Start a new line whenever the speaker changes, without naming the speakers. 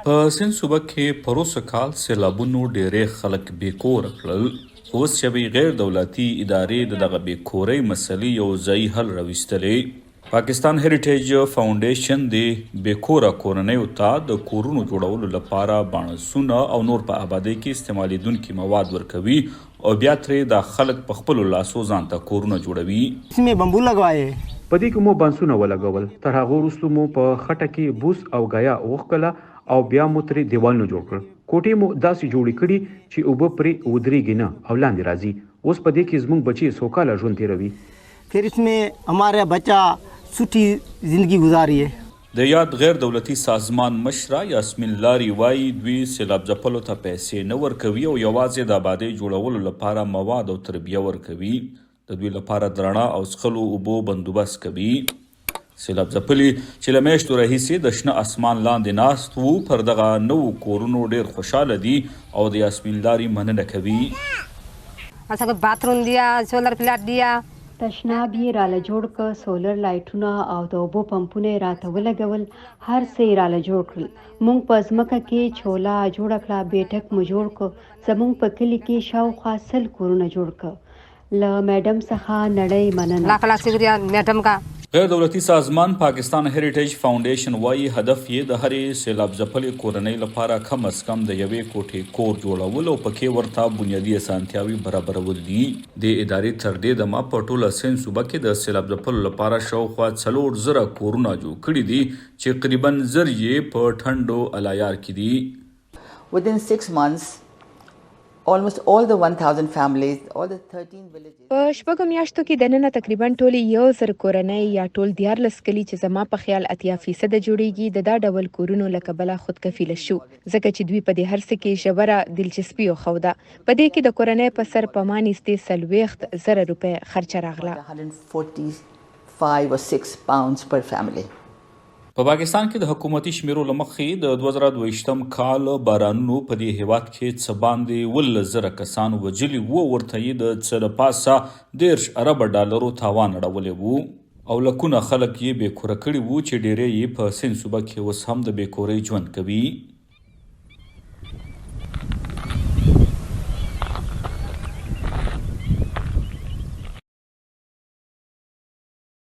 په سند صوبه کې پروسه کال سیلابونو ډېری خلک بېکوره کړل. اوس شوی غیر دولتي ادارې د دغه بېکورۍ مسلې یو ځایي حل راویستلې. پاکستان هیریټیج فاونډیشن د بېکوره کورنیو ته د کورونو جوړولو لپاره بانسونه او نور په آبادۍ کې استعمالیدونکي مواد ورکوي او بیا ترې د خلک په خپلو لاسو ځان ته کورونه جوړوي.
इसमें बम्बू लगवाए
په دې کې مو بانسونه ولګول، تر هغه وروسته مو په خټه کې بوس او غیا وښکله او بیا مو ترې دیوالونه جوړ کړل. کوټې مو داسې جوړې کړي چې اوبه پرې ودرېږي نه او لاندې راځي. اوس په دې کې زموږ بچي سوکاله ژوند تېروي.
फिर इसमें हमारा बच्चा सुठी जिंदगी गुजारी है.
د یاد غیر دولتي سازمان مشره یاسمین لاری وایي دوی سیلاب ځپلو ته پیسې نه ورکوي او یوازې د آبادۍ جوړولو لپاره مواد او تربیه ورکوي. د دوی لپاره درڼه او څښلو اوبو بندوبست کوي. سیلاب ځپلي چې له میاشتو راهیسې د شنه اسمان لاندې ناست وو پر دغه نوو کورونو ډېر خوشحاله دي او د یاسمین لاري مننه کوي.
اساکو باتروم دیا، سولر پلاټ دیا،
تشناب یې راله جوړ که، سولر لایټونه او د اوبو پمپونه یې راته ولګول، هر څه یې راله جوړ کړل. موږ په ځمکه کې چوله جوړه کړه، بیټک مو جوړ که. زموږ په کلي کې شاوخوا 100 کورونه جوړ که. له میډم څخه نړۍ مننه.
لاکھ لاکھ شکریہ میډم کا.
غیر دولتي سازمان پاکستان هیریټیج فاونډیشن وایي هدف یې د هرې سیلاب ځپلې کورنۍ لپاره کم از کم د یوې کوټې کور جوړول او پکې ورته بنیادي اسانتیاوې برابرول دي. د ادارې تر دې دمه په ټوله سند صوبه کې د سیلاب ځپلو لپاره شاوخوا 4000 کورونه جوړ کړي دي چې تقریبا 1000 یې په ټنډو الایار کې دي.
Within 6 months, almost all the 1,000 families, all the 13 villages.
په شپږو میاشتو کې دننه تقریبا ټولې 1000 کورنۍ یا ټول 14 کلي چې زما په خیال 80% جوړیږي د دا ډول کورونو له کبله خودکفیله شو، ځکه چې دوی په دې هر څه کې ژوره دلچسپي وښوده. په دې کې د کورنۍ په سر په ما نږدې 40,000 روپۍ خرچه راغله.
145 or 6 pounds per family.
په پاکستان کې د حکومتي شمیرو له مخې د 2022 کال بارانونو په دې هیواد کې څه باندې 17,000 کسان وژلي وو، ورته یې د څه د پاسه 10 اربه ډالرو تاوان اړولی وو او لکونه خلک یې بېکوره کړي وو چې ډېری یې په سند صوبه کې اوس هم د بېکورۍ ژوند کوي.